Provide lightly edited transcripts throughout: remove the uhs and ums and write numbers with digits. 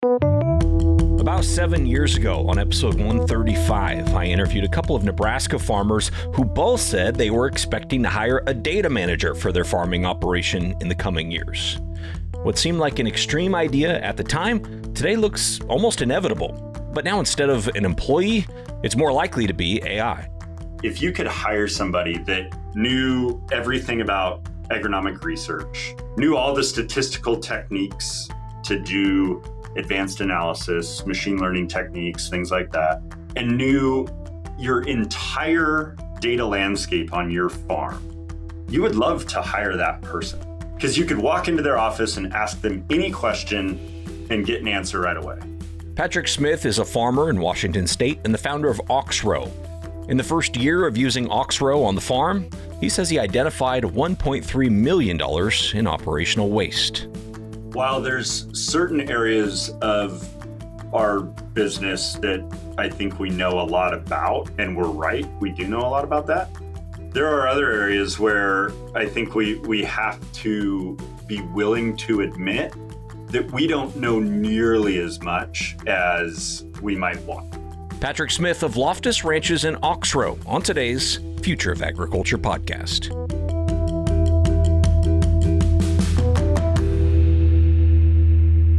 About 7 years ago, on episode 135, I interviewed a couple of Nebraska farmers who both said they were expecting to hire a data manager for their farming operation in the coming years. What seemed like an extreme idea at the time, today looks almost inevitable. But now instead of an employee, it's more likely to be AI. If you could hire somebody that knew everything about agronomic research, knew all the statistical techniques to do advanced analysis, machine learning techniques, things like that, and knew your entire data landscape on your farm, you would love to hire that person because you could walk into their office and ask them any question and get an answer right away. Patrick Smith is a farmer in Washington State and the founder of Oxrow. In the first year of using Oxrow on the farm, he says he identified $1.3 million in operational waste. While there's certain areas of our business that I think we know a lot about, and we're right, we do know a lot about that, there are other areas where I think we have to be willing to admit that we don't know nearly as much as we might want. Patrick Smith of Loftus Ranches in Oxrow on today's Future of Agriculture podcast.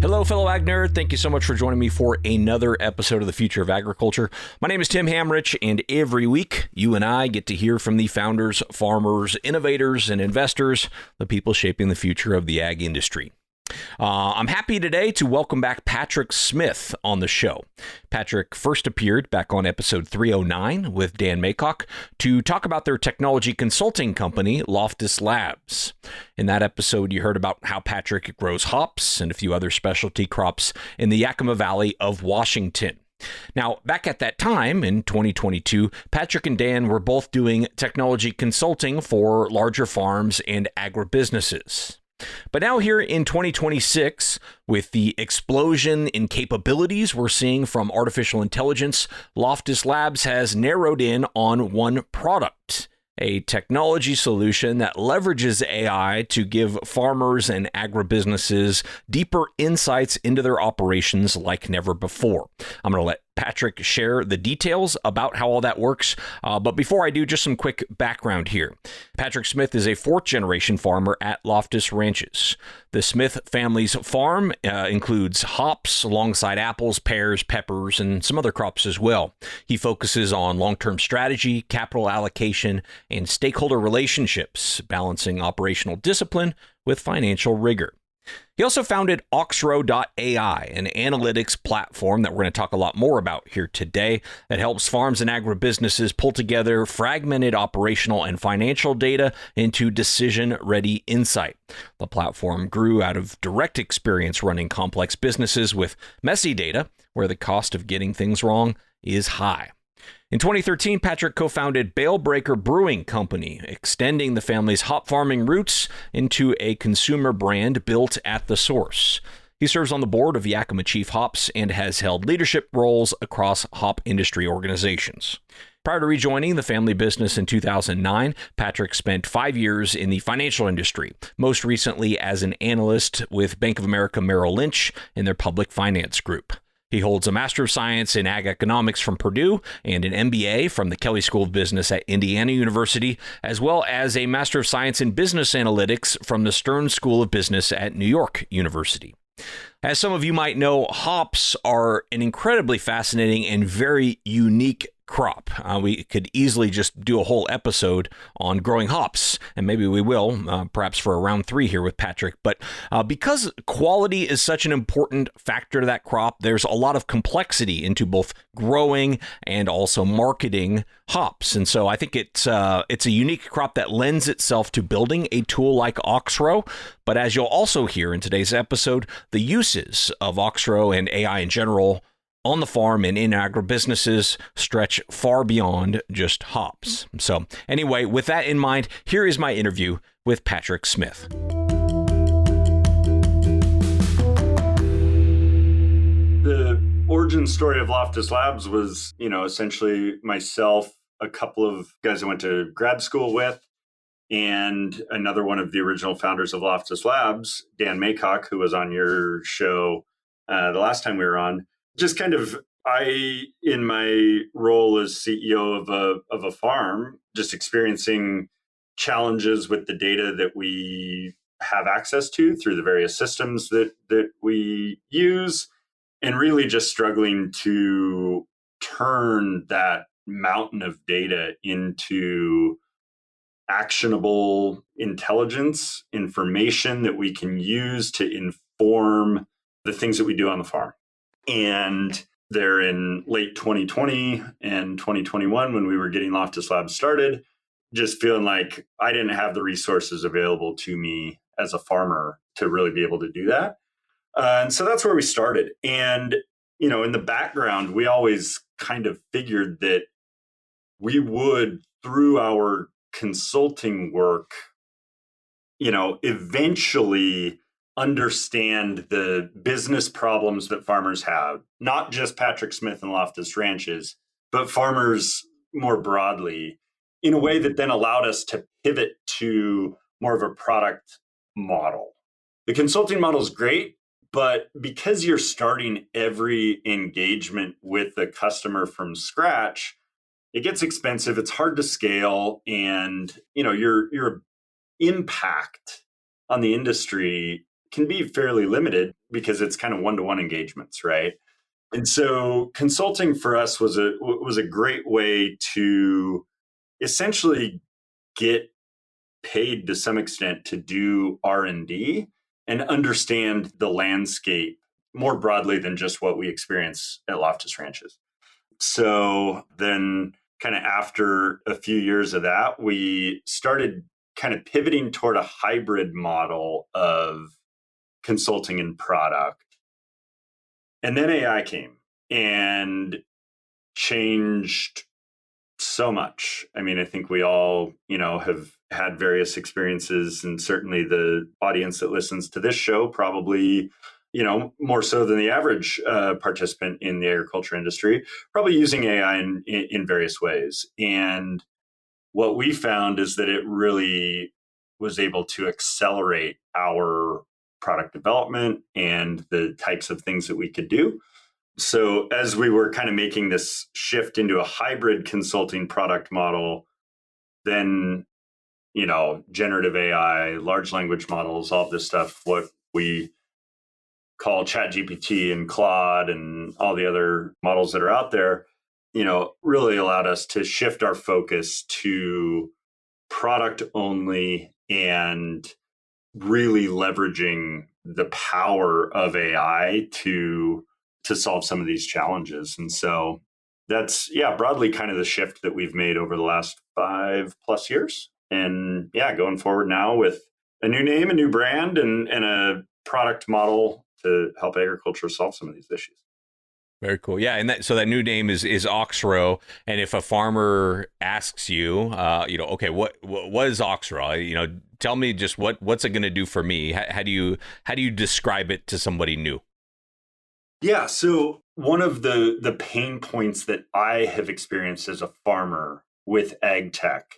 Hello, fellow Ag Nerd. Thank you so much for joining me for another episode of the Future of Agriculture. My name is Tim Hamrich, and every week you and I get to hear from the founders, farmers, innovators, and investors, the people shaping the future of the ag industry. I'm happy today to welcome back Patrick Smith on the show. Patrick first appeared back on episode 309 with Dan Maycock to talk about their technology consulting company, Loftus Labs. In that episode, you heard about how Patrick grows hops and a few other specialty crops in the Yakima Valley of Washington. Now, back at that time in 2022, Patrick and Dan were both doing technology consulting for larger farms and agribusinesses. But now here in 2026, with the explosion in capabilities we're seeing from artificial intelligence, Loftus Labs has narrowed in on one product, a technology solution that leverages AI to give farmers and agribusinesses deeper insights into their operations like never before. I'm going to let Patrick share the details about how all that works. But before I do, just some quick background here. Patrick Smith is a fourth-generation farmer at Loftus Ranches. The Smith family's farm includes hops alongside apples, pears, peppers, and some other crops as well. He focuses on long-term strategy, capital allocation, and stakeholder relationships, balancing operational discipline with financial rigor. He also founded Oxrow.ai, an analytics platform that we're going to talk a lot more about here today that helps farms and agribusinesses pull together fragmented operational and financial data into decision-ready insight. The platform grew out of direct experience running complex businesses with messy data where the cost of getting things wrong is high. In 2013, Patrick co-founded Bale Breaker Brewing Company, extending the family's hop farming roots into a consumer brand built at the source. He serves on the board of Yakima Chief Hops and has held leadership roles across hop industry organizations. Prior to rejoining the family business in 2009, Patrick spent 5 years in the financial industry, most recently as an analyst with Bank of America Merrill Lynch in their public finance group. He holds a Master of Science in Ag Economics from Purdue and an MBA from the Kelley School of Business at Indiana University, as well as a Master of Science in Business Analytics from the Stern School of Business at New York University. As some of you might know, hops are an incredibly fascinating and very unique crop. We could easily just do a whole episode on growing hops, and maybe we will, perhaps for a round 3 here with Patrick. But because quality is such an important factor to that crop, there's a lot of complexity into both growing and also marketing hops. And so I think it's a unique crop that lends itself to building a tool like Oxrow. But as you'll also hear in today's episode, the uses of Oxrow and AI in general on the farm and in agribusinesses stretch far beyond just hops. So anyway, with that in mind, here is my interview with Patrick Smith. The origin story of Loftus Labs was, essentially myself, a couple of guys I went to grad school with, and another one of the original founders of Loftus Labs, Dan Maycock, who was on your show the last time we were on. Just kind of, I, in my role as CEO of a farm, just experiencing challenges with the data that we have access to through the various systems that we use, and really just struggling to turn that mountain of data into actionable intelligence, information that we can use to inform the things that we do on the farm. And there in late 2020 and 2021, when we were getting Loftus Labs started, just feeling like I didn't have the resources available to me as a farmer to really be able to do that. And so that's where we started. And, in the background, we always kind of figured that we would, through our consulting work, eventually understand the business problems that farmers have, not just Patrick Smith and Loftus Ranches, but farmers more broadly, in a way that then allowed us to pivot to more of a product model. The consulting model is great, but because you're starting every engagement with the customer from scratch, it gets expensive, it's hard to scale, and your impact on the industry can be fairly limited because it's kind of one-to-one engagements, right? And so consulting for us was a great way to essentially get paid to some extent to do R&D and understand the landscape more broadly than just what we experience at Loftus Ranches. So then kind of after a few years of that, we started kind of pivoting toward a hybrid model of consulting and product. And then AI came and changed so much. I mean, I think we all, have had various experiences, and certainly the audience that listens to this show probably, more so than the average participant in the agriculture industry, probably using AI in various ways. And what we found is that it really was able to accelerate our product development and the types of things that we could do. So as we were kind of making this shift into a hybrid consulting product model, then, generative AI, large language models, all of this stuff, what we call ChatGPT and Claude and all the other models that are out there, really allowed us to shift our focus to product only and really leveraging the power of AI to solve some of these challenges. And so that's, broadly kind of the shift that we've made over the last 5+ years. And going forward now with a new name, a new brand, and a product model to help agriculture solve some of these issues. Very cool. Yeah. And so that new name is Oxrow. And if a farmer asks you, okay, what is Oxrow? Tell me just what's it going to do for me? How do you describe it to somebody new? Yeah. So one of the pain points that I have experienced as a farmer with ag tech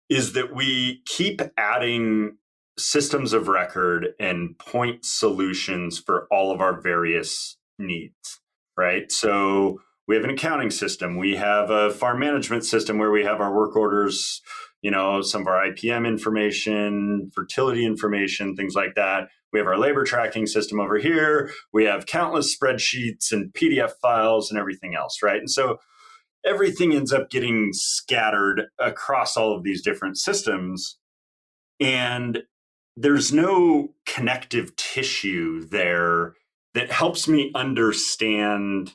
is that we keep adding systems of record and point solutions for all of our various needs, right? So we have an accounting system. We have a farm management system where we have our work orders, some of our IPM information, fertility information, things like that. We have our labor tracking system over here. We have countless spreadsheets and PDF files and everything else, right? And so everything ends up getting scattered across all of these different systems. And there's no connective tissue there that helps me understand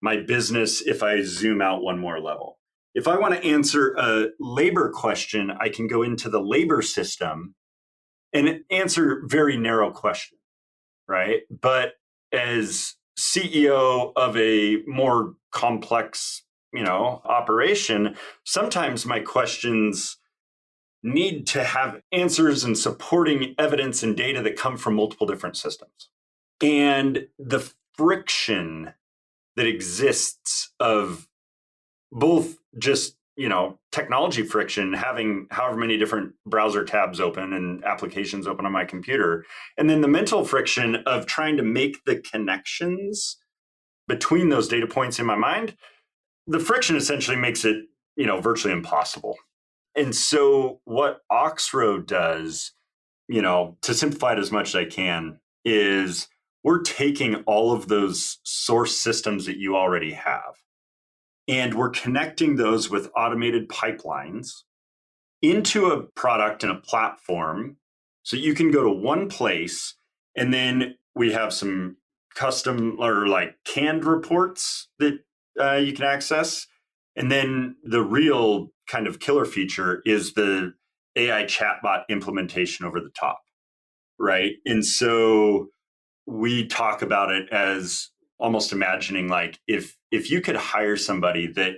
my business if I zoom out one more level. If I want to answer a labor question, I can go into the labor system and answer very narrow question, right? But as CEO of a more complex, operation, sometimes my questions need to have answers and supporting evidence and data that come from multiple different systems. And the friction that exists of both just technology friction, having however many different browser tabs open and applications open on my computer. And then the mental friction of trying to make the connections between those data points in my mind. The friction essentially makes it, virtually impossible. And so what Oxrow does, to simplify it as much as I can, is we're taking all of those source systems that you already have, and we're connecting those with automated pipelines into a product and a platform so you can go to one place, and then we have some custom or like canned reports that you can access. And then the real kind of killer feature is the AI chatbot implementation over the top, right? And so we talk about it as almost imagining like if you could hire somebody that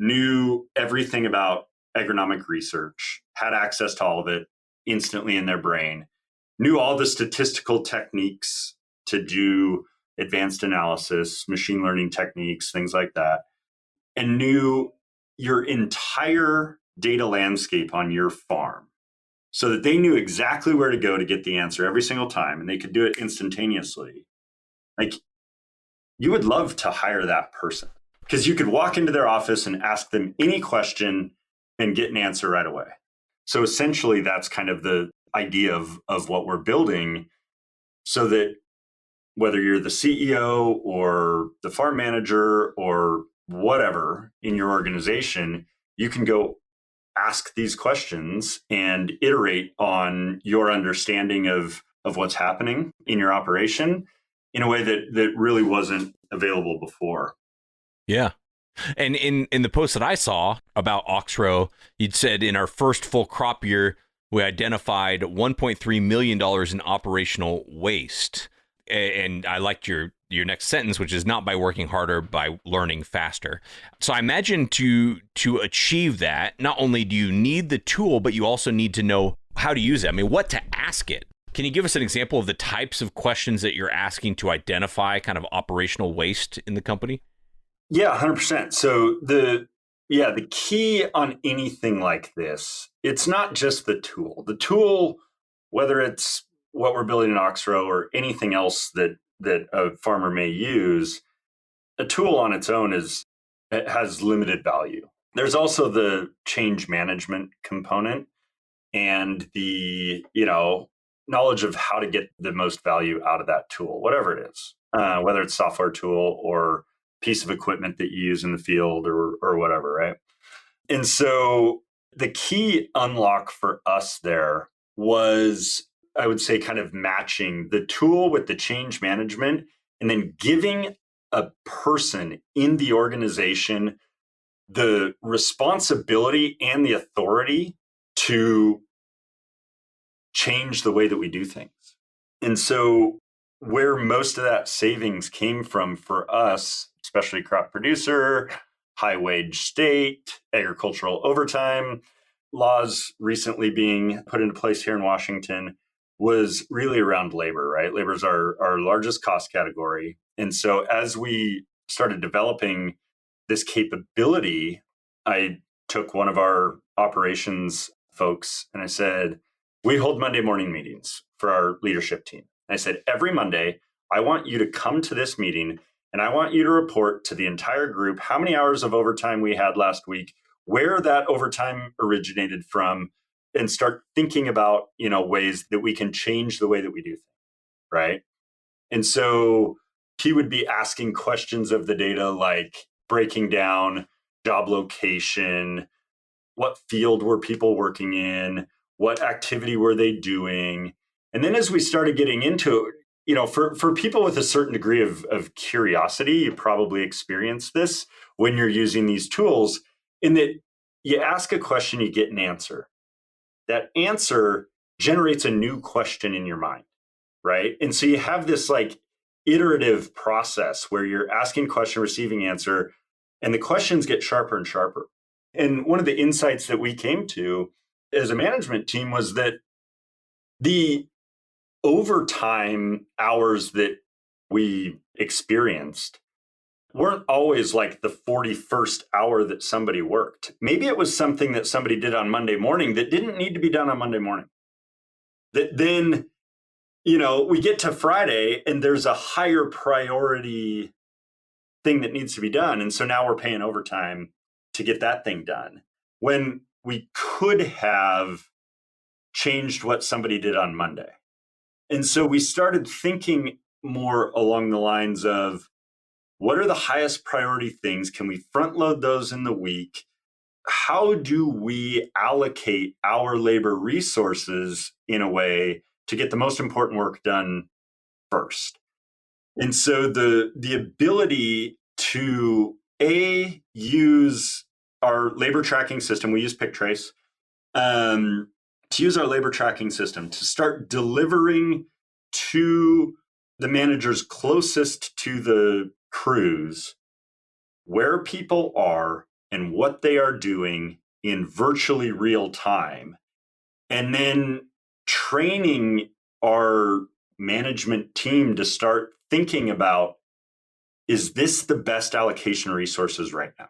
knew everything about agronomic research, had access to all of it instantly in their brain, knew all the statistical techniques to do advanced analysis, machine learning techniques, things like that, and knew your entire data landscape on your farm so that they knew exactly where to go to get the answer every single time and they could do it instantaneously. Like, you would love to hire that person because you could walk into their office and ask them any question and get an answer right away. So essentially, that's kind of the idea of what we're building, so that whether you're the CEO or the farm manager or whatever in your organization, you can go ask these questions and iterate on your understanding of what's happening in your operation in a way that really wasn't available before. Yeah. And in the post that I saw about Oxrow, you'd said in our first full crop year, we identified $1.3 million in operational waste. And I liked your next sentence, which is not by working harder, by learning faster. So I imagine to achieve that, not only do you need the tool, but you also need to know how to use it. I mean, what to ask it. Can you give us an example of the types of questions that you're asking to identify kind of operational waste in the company? Yeah, 100%. So the key on anything like this, it's not just the tool. The tool, whether it's what we're building in Oxrow or anything else that a farmer may use, a tool on its own it has limited value. There's also the change management component and the knowledge of how to get the most value out of that tool, whatever it is, whether it's software tool or piece of equipment that you use in the field or whatever, right? And so the key unlock for us there was, I would say, kind of matching the tool with the change management and then giving a person in the organization the responsibility and the authority to change the way that we do things. And so where most of that savings came from for us, especially crop producer, high wage state, agricultural overtime laws recently being put into place here in Washington, was really around labor, right? Labor is our largest cost category. And so as we started developing this capability, I took one of our operations folks and I said, we hold Monday morning meetings for our leadership team. And I said, every Monday, I want you to come to this meeting and I want you to report to the entire group how many hours of overtime we had last week, where that overtime originated from, and start thinking about, ways that we can change the way that we do things, right? And so he would be asking questions of the data, like breaking down job location, what field were people working in, what activity were they doing? And then as we started getting into it, for people with a certain degree of curiosity, you probably experience this when you're using these tools, in that you ask a question, you get an answer. That answer generates a new question in your mind, right? And so you have this like iterative process where you're asking question, receiving answer, and the questions get sharper and sharper. And one of the insights that we came to as a management team was that the overtime hours that we experienced weren't always like the 41st hour that somebody worked. Maybe it was something that somebody did on Monday morning that didn't need to be done on Monday morning. That then, we get to Friday and there's a higher priority thing that needs to be done. And so now we're paying overtime to get that thing done when we could have changed what somebody did on Monday. And so we started thinking more along the lines of, what are the highest priority things? Can we front load those in the week? How do we allocate our labor resources in a way to get the most important work done first? And so the ability to use our labor tracking system, we use PickTrace, to use our labor tracking system to start delivering to the managers closest to the crews where people are and what they are doing in virtually real time, and then training our management team to start thinking about, is this the best allocation resources right now,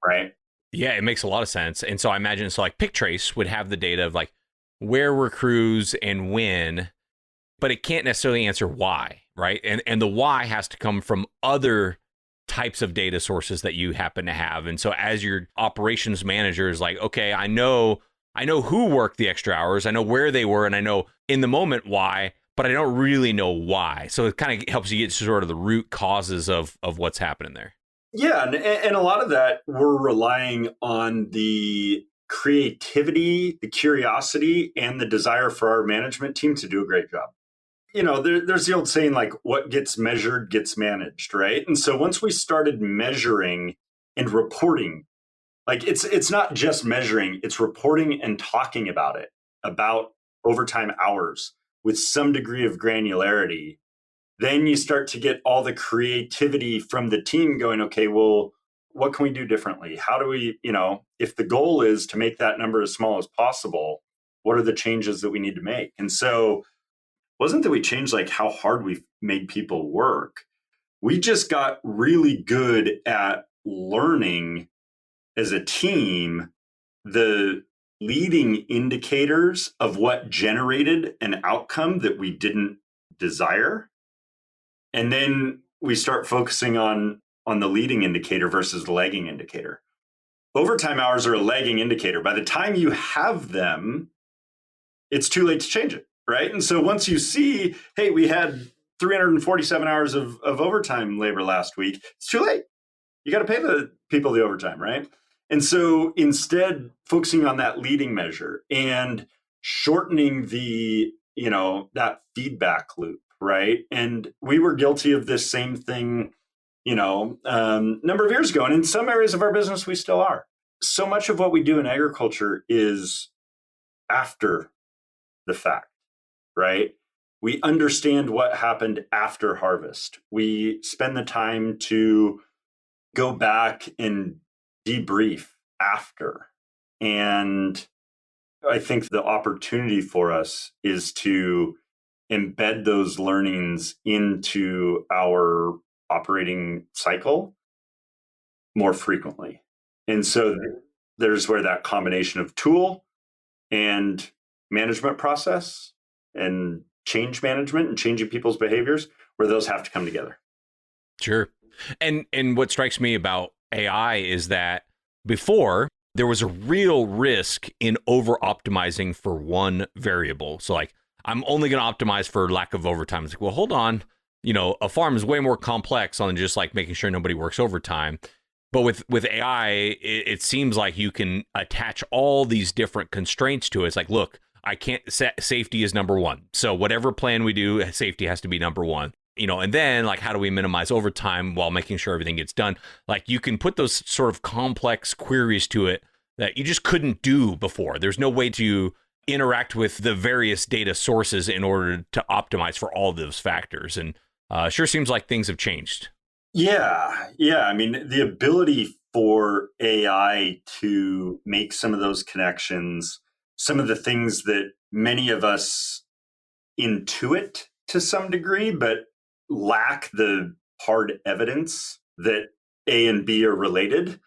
right? Yeah, it makes a lot of sense. And so I imagine, so like PickTrace would have the data of like where were crews and when, but it can't necessarily answer why, right? And the why has to come from other types of data sources that you happen to have. And so as your operations manager is like, okay, I know who worked the extra hours, I know where they were, and I know in the moment why, but I don't really know why. So it kind of helps you get to sort of the root causes of what's happening there. Yeah, and a lot of that, we're relying on the creativity, the curiosity, and the desire for our management team to do a great job. There's the old saying, like, what gets measured gets managed, right? And so once we started measuring and reporting, like it's not just measuring, it's reporting and talking about it, about overtime hours with some degree of granularity, then you start to get all the creativity from the team going, okay, well, what can we do differently? How do we, if the goal is to make that number as small as possible, what are the changes that we need to make? And so wasn't that we changed like how hard we made people work. We just got really good at learning as a team the leading indicators of what generated an outcome that we didn't desire. And then we start focusing on the leading indicator versus the lagging indicator. Overtime hours are a lagging indicator. By the time you have them, it's too late to change it, right? And so once you see, hey, we had 347 hours of overtime labor last week, it's too late. You got to pay the people the overtime, right? And so instead, focusing on that leading measure and shortening the, that feedback loop, right? And we were guilty of this same thing, number of years ago. And in some areas of our business, we still are. So much of what we do in agriculture is after the fact, right? We understand what happened after harvest. We spend the time to go back and debrief after. And I think the opportunity for us is to embed those learnings into our operating cycle more frequently. And so there's where that combination of tool and management process and change management and changing people's behaviors, where those have to come together. Sure. And what strikes me about AI is that before there was a real risk in over optimizing for one variable. So like, I'm only going to optimize for lack of overtime. It's like, well, hold on. A farm is way more complex on just like making sure nobody works overtime. But with AI, it seems like you can attach all these different constraints to it. It's like, look, I can't safety is number one. So whatever plan we do, safety has to be number one. And then like, how do we minimize overtime while making sure everything gets done? Like you can put those sort of complex queries to it that you just couldn't do before. There's no way to interact with the various data sources in order to optimize for all those factors. And sure seems like things have changed. Yeah. I mean, the ability for AI to make some of those connections, some of the things that many of us intuit to some degree, but lack the hard evidence that A and B are related.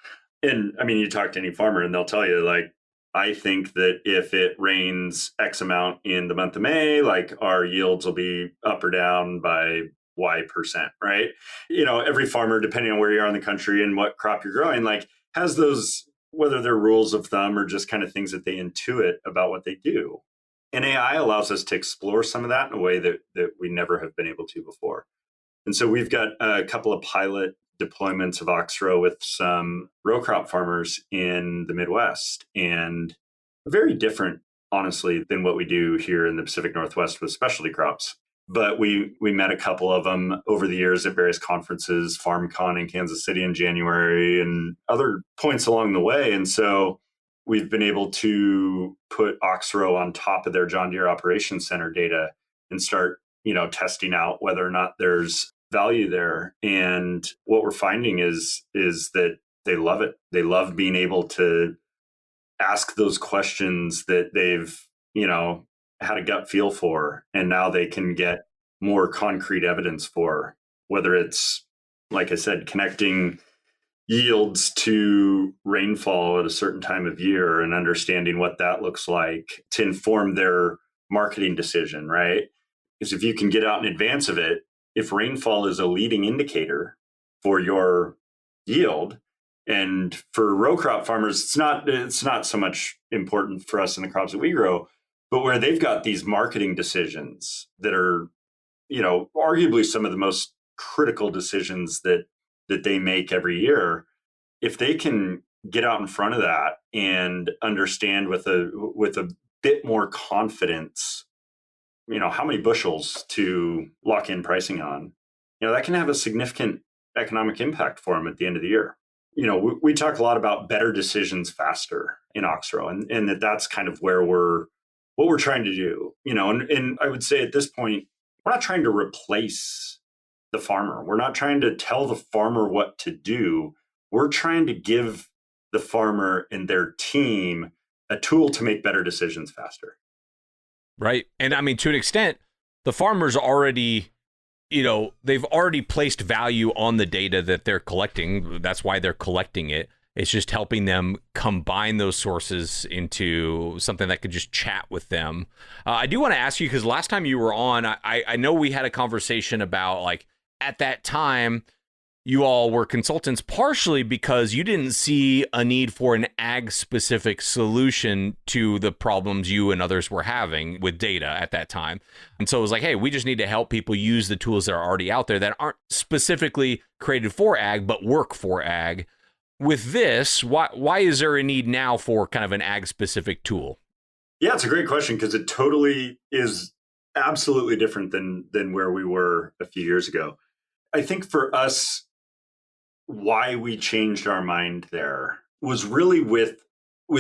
And I mean, you talk to any farmer and they'll tell you, like, I think that if it rains X amount in the month of May, like our yields will be up or down by Y%, right? Every farmer, depending on where you are in the country and what crop you're growing, like has those, whether they're rules of thumb or just kind of things that they intuit about what they do. And AI allows us to explore some of that in a way that we never have been able to before. And so we've got a couple of pilot deployments of Oxrow with some row crop farmers in the Midwest, and very different, honestly, than what we do here in the Pacific Northwest with specialty crops. But we met a couple of them over the years at various conferences, FarmCon in Kansas City in January, and other points along the way. And so we've been able to put Oxrow on top of their John Deere Operations Center data and start, testing out whether or not there's value there. And what we're finding is that they love it. They love being able to ask those questions that they've, had a gut feel for, and now they can get more concrete evidence for, whether it's, like I said, connecting yields to rainfall at a certain time of year and understanding what that looks like to inform their marketing decision, right? Because if you can get out in advance of it, if rainfall is a leading indicator for your yield, and for row crop farmers, it's not so much important for us in the crops that we grow, but where they've got these marketing decisions that are, arguably some of the most critical decisions that they make every year, if they can get out in front of that and understand with a bit more confidence, how many bushels to lock in pricing on, that can have a significant economic impact for them at the end of the year. We talk a lot about better decisions faster in Oxrow, and that's kind of where what we're trying to do, and I would say at this point, we're not trying to replace the farmer. We're not trying to tell the farmer what to do. We're trying to give the farmer and their team a tool to make better decisions faster. Right. And I mean, to an extent, the farmers already, they've already placed value on the data that they're collecting. That's why they're collecting it. It's just helping them combine those sources into something that could just chat with them. I do want to ask you, because last time you were on, I know we had a conversation about, like, at that time, you all were consultants partially because you didn't see a need for an ag-specific solution to the problems you and others were having with data at that time. And so it was like, hey, we just need to help people use the tools that are already out there that aren't specifically created for ag, but work for ag. With this, why is there a need now for kind of an ag-specific tool? Yeah, it's a great question, because it totally is absolutely different than where we were a few years ago. I think for us, why we changed our mind there was really with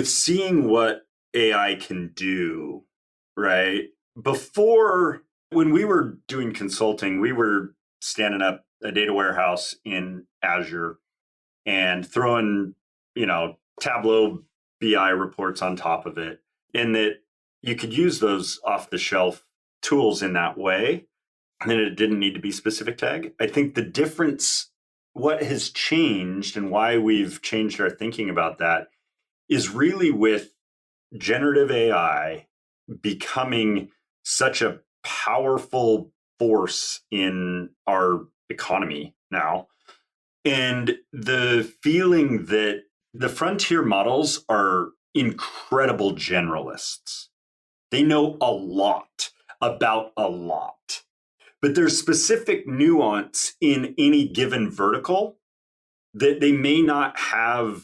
seeing what AI can do, right? Before, when we were doing consulting, we were standing up a data warehouse in Azure and throwing, Tableau BI reports on top of it, and that you could use those off the shelf tools in that way, and then it didn't need to be specific to ag. I think the difference, what has changed and why we've changed our thinking about that, is really with generative AI becoming such a powerful force in our economy now. And the feeling that the frontier models are incredible generalists. They know a lot about a lot, but there's specific nuance in any given vertical that they may not have,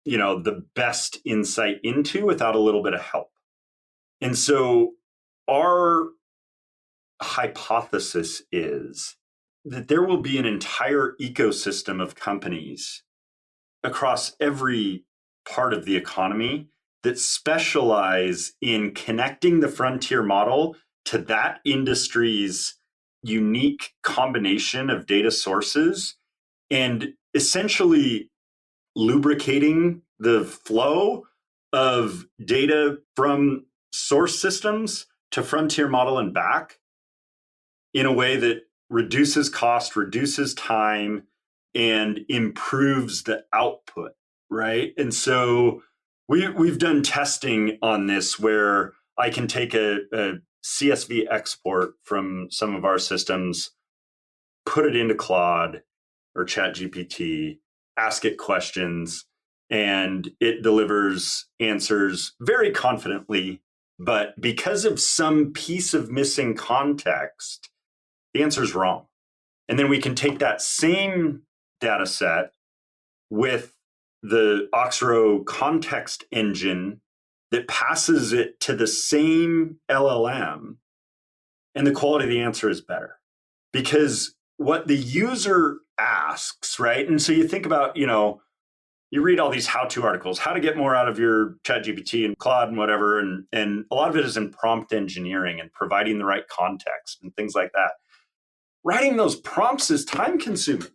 the best insight into without a little bit of help. And so our hypothesis is that there will be an entire ecosystem of companies across every part of the economy that specialize in connecting the frontier model to that industry's unique combination of data sources and essentially lubricating the flow of data from source systems to frontier model and back in a way that reduces cost, reduces time, and improves the output, right? And so we've done testing on this where I can take a CSV export from some of our systems, put it into Claude or ChatGPT, ask it questions, and it delivers answers very confidently. But because of some piece of missing context, the answer is wrong. And then we can take that same data set with the Oxrow context engine that passes it to the same LLM, and the quality of the answer is better. Because what the user asks, right? And so you think about, you read all these how-to articles, how to get more out of your ChatGPT and Claude and whatever, and a lot of it is in prompt engineering and providing the right context and things like that. Writing those prompts is time consuming.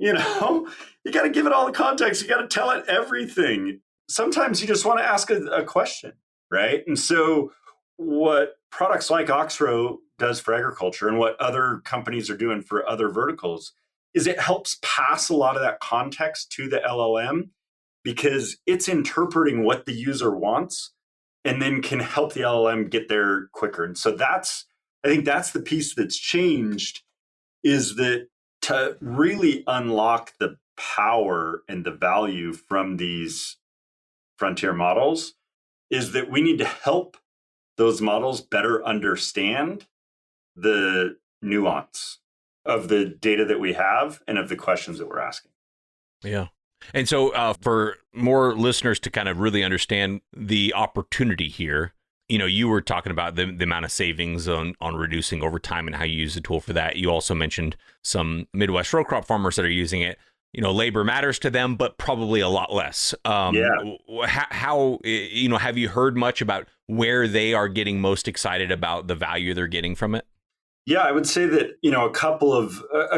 You got to give it all the context. You got to tell it everything. Sometimes you just want to ask a question, right? And so what products like Oxrow does for agriculture and what other companies are doing for other verticals is it helps pass a lot of that context to the LLM because it's interpreting what the user wants and then can help the LLM get there quicker. And so I think that's the piece that's changed, is that to really unlock the power and the value from these frontier models is that we need to help those models better understand the nuance of the data that we have and of the questions that we're asking. Yeah. And so for more listeners to kind of really understand the opportunity here, you were talking about the amount of savings on reducing overtime and how you use the tool for that. You also mentioned some Midwest row crop farmers that are using it. Labor matters to them, but probably a lot less. How have you heard much about where they are getting most excited about the value they're getting from it? Yeah, I would say that, a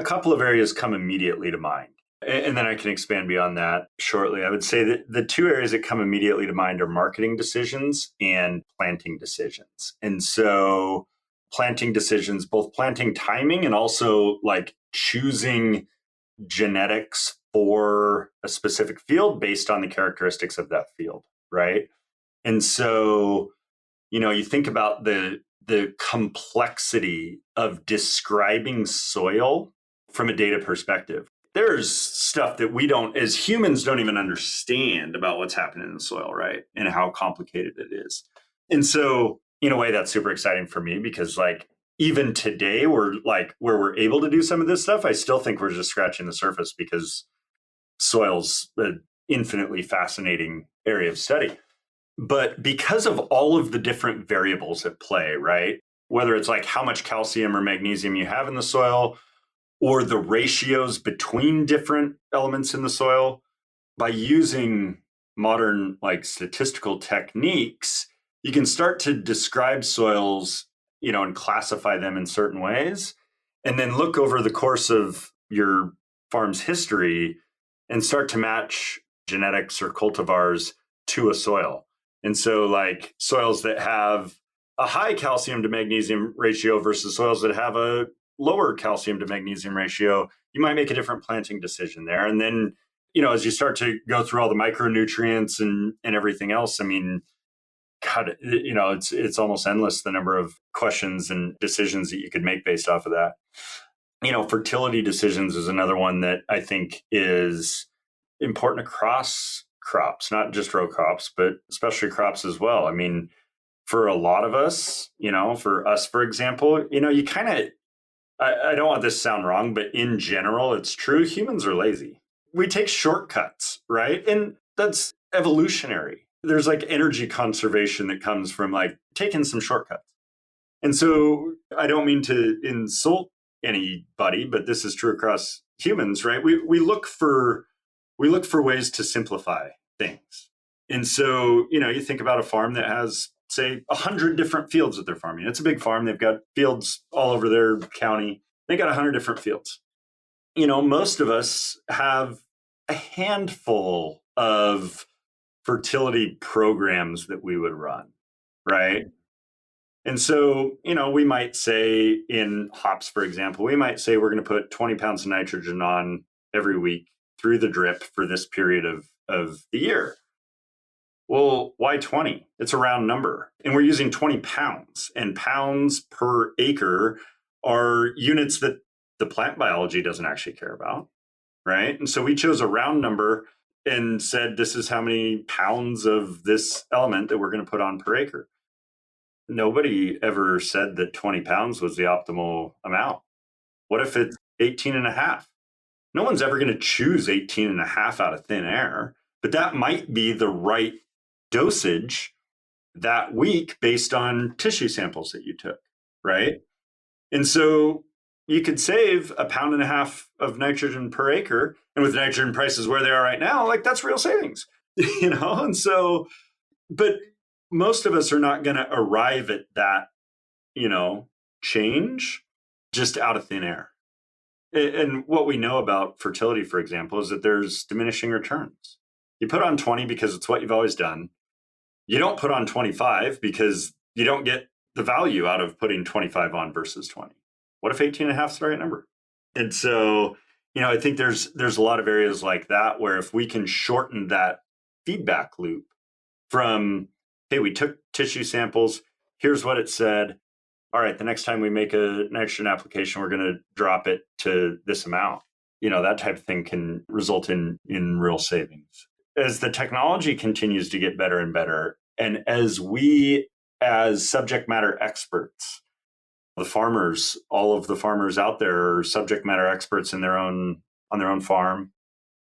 couple of areas come immediately to mind. And then I can expand beyond that shortly. I would say that the two areas that come immediately to mind are marketing decisions and planting decisions. And so planting decisions, both planting timing and also like choosing genetics for a specific field based on the characteristics of that field, right? And so, you think about the complexity of describing soil from a data perspective. There's stuff that we don't, as humans, don't even understand about what's happening in the soil, right? And how complicated it is. And so, in a way, that's super exciting for me because, even today, where we're able to do some of this stuff, I still think we're just scratching the surface because soil's an infinitely fascinating area of study. But because of all of the different variables at play, right? Whether it's like how much calcium or magnesium you have in the soil, or the ratios between different elements in the soil, by using modern statistical techniques, you can start to describe soils, and classify them in certain ways, and then look over the course of your farm's history and start to match genetics or cultivars to a soil. And so soils that have a high calcium to magnesium ratio versus soils that have a lower calcium to magnesium ratio, you might make a different planting decision there. And then, as you start to go through all the micronutrients and everything else, I mean, God, it's almost endless the number of questions and decisions that you could make based off of that. Fertility decisions is another one that I think is important across crops, not just row crops, but especially crops as well. I mean, for a lot of us, for us, for example, you kind of, I don't want this to sound wrong, but in general, it's true. Humans are lazy. We take shortcuts, right? And that's evolutionary. There's energy conservation that comes from taking some shortcuts. And so I don't mean to insult anybody, but this is true across humans, right? We look for ways to simplify things. And so, you think about a farm that has, say, 100 different fields that they're farming. It's a big farm. They've got fields all over their county. They got 100 different fields. Most of us have a handful of fertility programs that we would run, right? And so, we might say in hops, for example, we might say we're going to put 20 pounds of nitrogen on every week through the drip for this period of the year. Well, why 20? It's a round number. And we're using 20 pounds, and pounds per acre are units that the plant biology doesn't actually care about, right? And so we chose a round number and said, this is how many pounds of this element that we're going to put on per acre. Nobody ever said that 20 pounds was the optimal amount. What if it's 18 and a half? No one's ever going to choose 18 and a half out of thin air, but that might be the right dosage that week based on tissue samples that you took, right? And so you could save 1.5 pounds of nitrogen per acre. And with nitrogen prices where they are right now, like that's real savings, And so, but most of us are not going to arrive at that, change just out of thin air. And what we know about fertility, for example, is that there's diminishing returns. You put on 20 because it's what you've always done. You don't put on 25 because you don't get the value out of putting 25 on versus 20. What if 18 and a half is the right number? And so, I think there's a lot of areas like that where if we can shorten that feedback loop from, hey, we took tissue samples, here's what it said. All right, the next time we make a nitrogen application, we're going to drop it to this amount. That type of thing can result in real savings. As the technology continues to get better and better, and as we, as subject matter experts, the farmers, all of the farmers out there are subject matter experts on their own farm,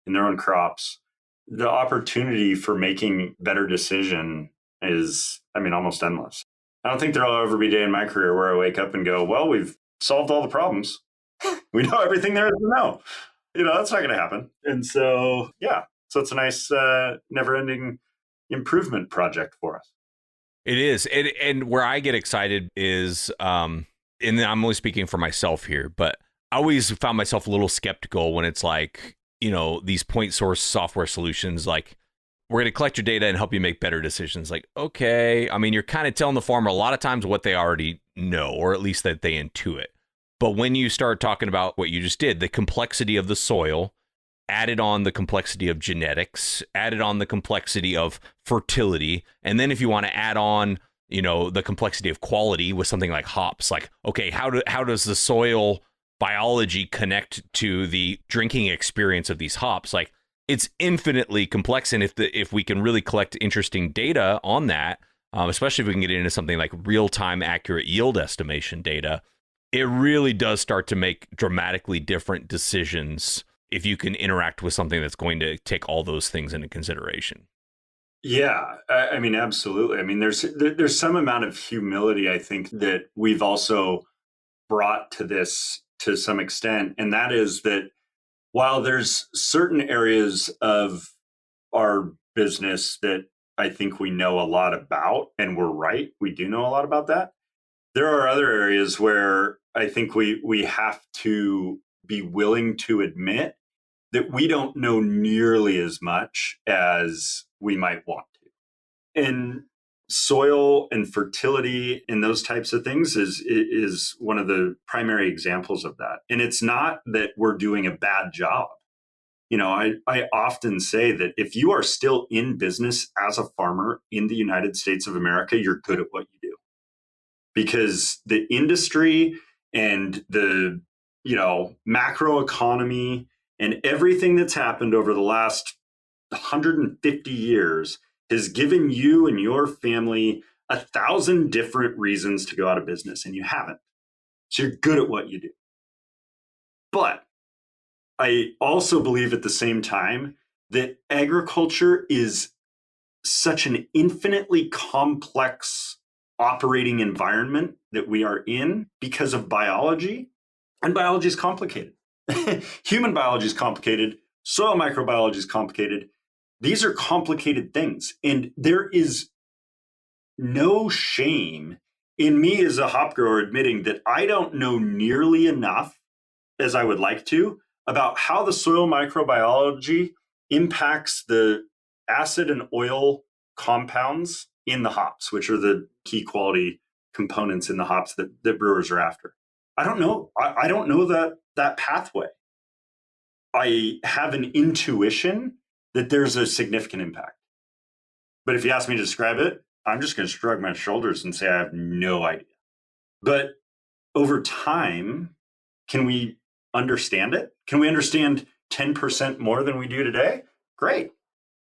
in their own crops. The opportunity for making better decision is, almost endless. I don't think there'll ever be a day in my career where I wake up and go, well, we've solved all the problems. We know everything there is to know. That's not going to happen. And so, so it's a nice, never-ending improvement project for us. It is. And where I get excited is, and I'm only speaking for myself here, but I always found myself a little skeptical when it's like, these point source software solutions, like, we're going to collect your data and help you make better decisions. Like, okay, you're kind of telling the farmer a lot of times what they already know, or at least that they intuit. But when you start talking about what you just did, the complexity of the soil, added on the complexity of genetics, added on the complexity of fertility, and then if you want to add on, the complexity of quality with something like hops, like, okay, how does the soil biology connect to the drinking experience of these hops? Like, it's infinitely complex, and if we can really collect interesting data on that, especially if we can get into something like real-time accurate yield estimation data, it really does start to make dramatically different decisions if you can interact with something that's going to take all those things into consideration. Yeah, absolutely. There's some amount of humility, I think, that we've also brought to this to some extent, and that is that while there's certain areas of our business that I think we know a lot about, and we're right, we do know a lot about that, there are other areas where I think we have to be willing to admit that we don't know nearly as much as we might want to. And soil and fertility and those types of things is one of the primary examples of that. And it's not that we're doing a bad job. I often say that if you are still in business as a farmer in the United States of America, you're good at what you do. Because the industry and the, macro economy and everything that's happened over the last 150 years has given you and your family 1,000 different reasons to go out of business, and you haven't. So you're good at what you do. But I also believe at the same time that agriculture is such an infinitely complex operating environment that we are in because of biology, and biology is complicated. Human biology is complicated. Soil microbiology is complicated. These are complicated things. And there is no shame in me as a hop grower admitting that I don't know nearly enough as I would like to about how the soil microbiology impacts the acid and oil compounds in the hops, which are the key quality components in the hops that brewers are after. I don't know. I don't know that pathway. I have an intuition that there's a significant impact. But if you ask me to describe it, I'm just going to shrug my shoulders and say I have no idea. But over time, can we understand it? Can we understand 10% more than we do today? Great.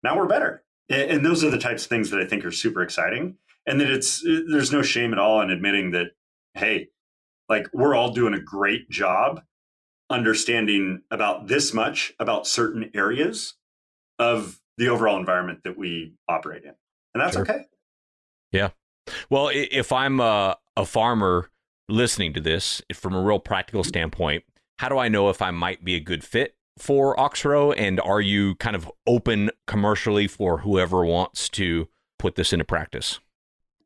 Now we're better. And those are the types of things that I think are super exciting. And that there's no shame at all in admitting that, hey, like we're all doing a great job understanding about this much about certain areas of the overall environment that we operate in. And that's okay. Yeah. Well, if I'm a farmer listening to this from a real practical standpoint, how do I know if I might be a good fit for Oxrow? And are you kind of open commercially for whoever wants to put this into practice?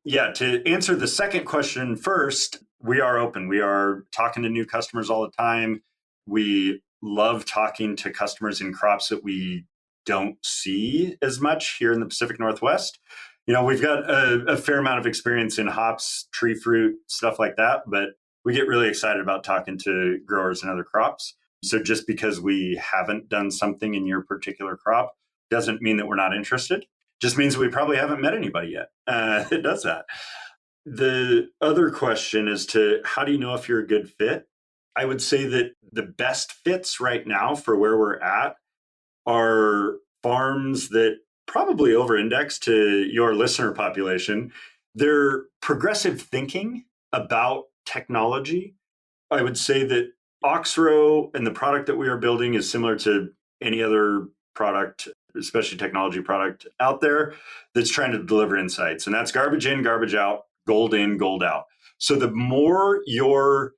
Yeah, to answer the second question first, we are open. We are talking to new customers all the time. We love talking to customers in crops that we don't see as much here in the Pacific Northwest. We've got a fair amount of experience in hops, tree fruit, stuff like that, but we get really excited about talking to growers and other crops. So just because we haven't done something in your particular crop doesn't mean that we're not interested. Just means we probably haven't met anybody yet that does that. The other question is to how do you know if you're a good fit? I would say that the best fits right now for where we're at are farms that probably over-index to your listener population. They're progressive thinking about technology. I would say that Oxrow and the product that we are building is similar to any other product, especially technology product out there that's trying to deliver insights. And that's garbage in, garbage out, gold in, gold out. So the more your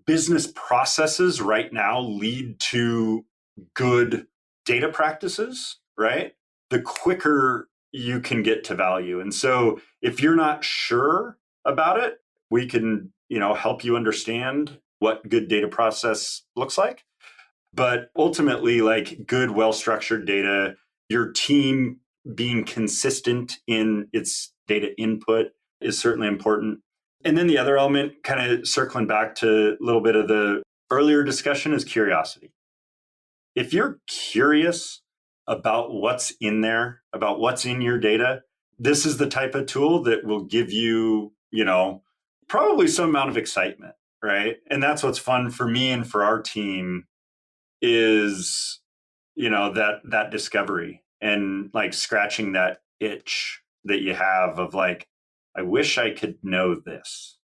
business processes right now lead to good data practices, right? The quicker you can get to value. And so if you're not sure about it, we can, help you understand what good data process looks like. But ultimately, like good, well-structured data, your team being consistent in its data input is certainly important. And then the other element, kind of circling back to a little bit of the earlier discussion, is curiosity. If you're curious about what's in there, about what's in your data, this is the type of tool that will give you, probably some amount of excitement, right? And that's what's fun for me and for our team is, that discovery and like scratching that itch that you have of like, I wish I could know this.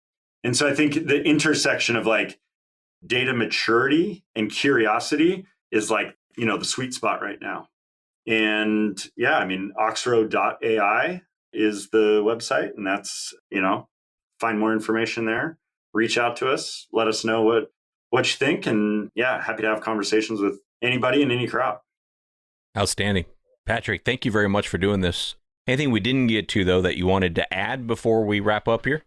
And so I think the intersection of like data maturity and curiosity is like, the sweet spot right now. And yeah, Oxrow.ai is the website, and that's, find more information there, reach out to us, let us know what you think. And yeah, happy to have conversations with anybody in any crop. Outstanding. Patrick, thank you very much for doing this. Anything we didn't get to, though, that you wanted to add before we wrap up here?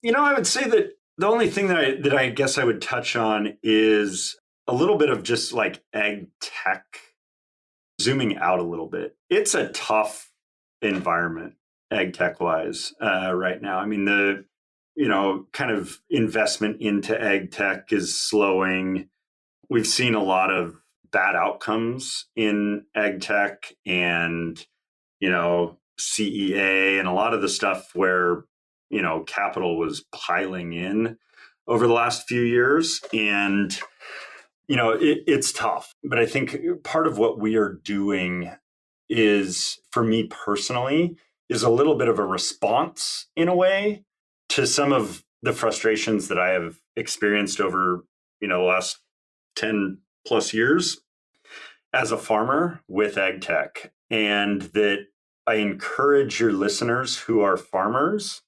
I would say that the only thing that I guess I would touch on is a little bit of just like ag tech, zooming out a little bit. It's a tough environment, ag tech wise, right now. The kind of investment into ag tech is slowing. We've seen a lot of bad outcomes in ag tech and, CEA and a lot of the stuff where, capital was piling in over the last few years. And, it's tough. But I think part of what we are doing is, for me personally, is a little bit of a response in a way to some of the frustrations that I have experienced over, the last 10 plus years as a farmer with ag tech. And that I encourage your listeners who are farmers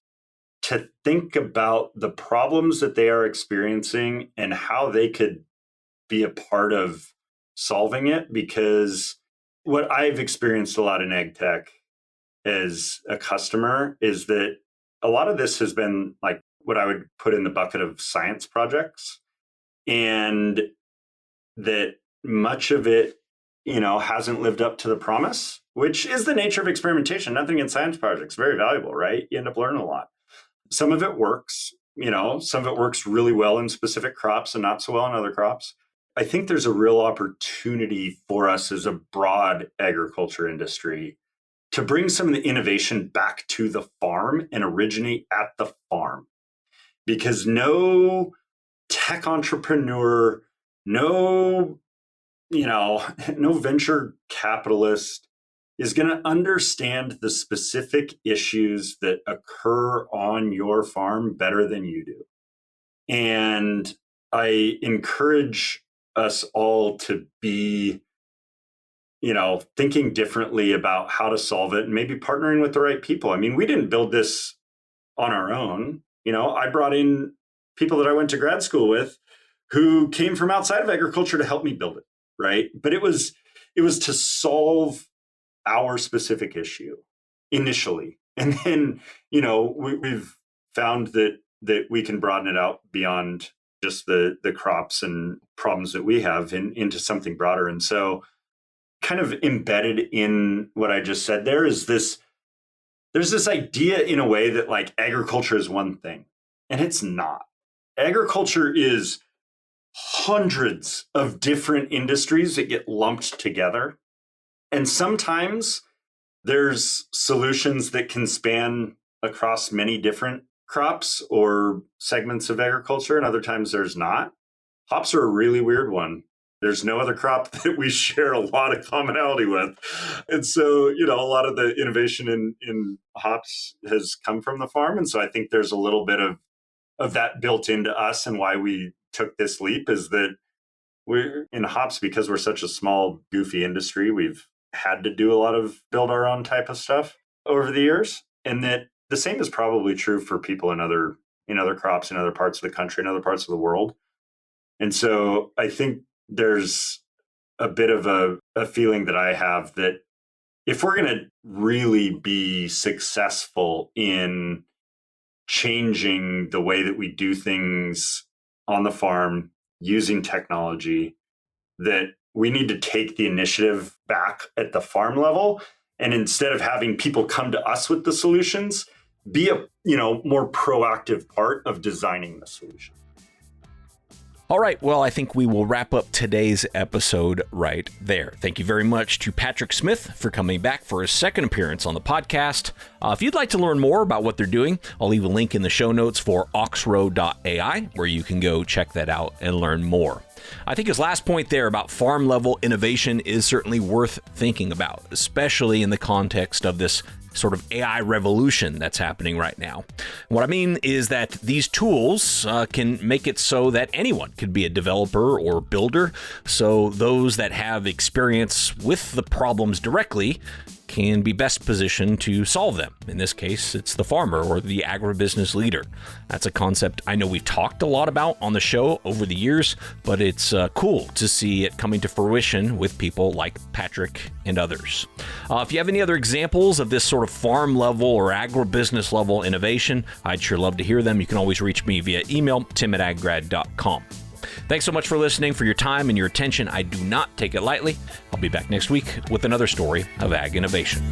to think about the problems that they are experiencing and how they could be a part of solving it. Because what I've experienced a lot in ag tech as a customer is that a lot of this has been like what I would put in the bucket of science projects, and that much of it, hasn't lived up to the promise, which is the nature of experimentation. Nothing in science projects, very valuable, right? You end up learning a lot. Some of it works, some of it works really well in specific crops and not so well in other crops. I think there's a real opportunity for us as a broad agriculture industry to bring some of the innovation back to the farm and originate at the farm. Because no tech entrepreneur, no venture capitalist is going to understand the specific issues that occur on your farm better than you do. And I encourage us all to be, thinking differently about how to solve it and maybe partnering with the right people. I mean, we didn't build this on our own. I brought in people that I went to grad school with who came from outside of agriculture to help me build it, right? But it was to solve our specific issue initially. And then, we've found that we can broaden it out beyond just the crops and problems that we have into something broader. And so kind of embedded in what I just said there's this idea in a way that like agriculture is one thing, and it's not. Agriculture is hundreds of different industries that get lumped together. And sometimes there's solutions that can span across many different crops or segments of agriculture, and other times there's not. Hops are a really weird one. There's no other crop that we share a lot of commonality with. And so, a lot of the innovation in hops has come from the farm. And so I think there's a little bit of that built into us, and why we took this leap is that we're in hops, because we're such a small, goofy industry, we've had to do a lot of build our own type of stuff over the years. And that the same is probably true for people in other crops in other parts of the country and other parts of the world. And so I think there's a bit of a feeling that I have that if we're going to really be successful in changing the way that we do things on the farm using technology, that we need to take the initiative back at the farm level. And instead of having people come to us with the solutions, be a more proactive part of designing the solution. All right, well, I think we will wrap up today's episode right there. Thank you very much to Patrick Smith for coming back for his second appearance on the podcast. If you'd like to learn more about what they're doing, I'll leave a link in the show notes for Oxrow.ai, where you can go check that out and learn more. I think his last point there about farm-level innovation is certainly worth thinking about, especially in the context of this sort of AI revolution that's happening right now. What I mean is that these tools can make it so that anyone could be a developer or builder, so those that have experience with the problems directly can be best positioned to solve them. In this case, it's the farmer or the agribusiness leader. That's a concept I know we've talked a lot about on the show over the years, but it's cool to see it coming to fruition with people like Patrick and others. If you have any other examples of this sort of farm level or agribusiness level innovation, I'd sure love to hear them. You can always reach me via email, tim@aggrad.com. Thanks so much for listening, for your time and your attention. I do not take it lightly. I'll be back next week with another story of ag innovation.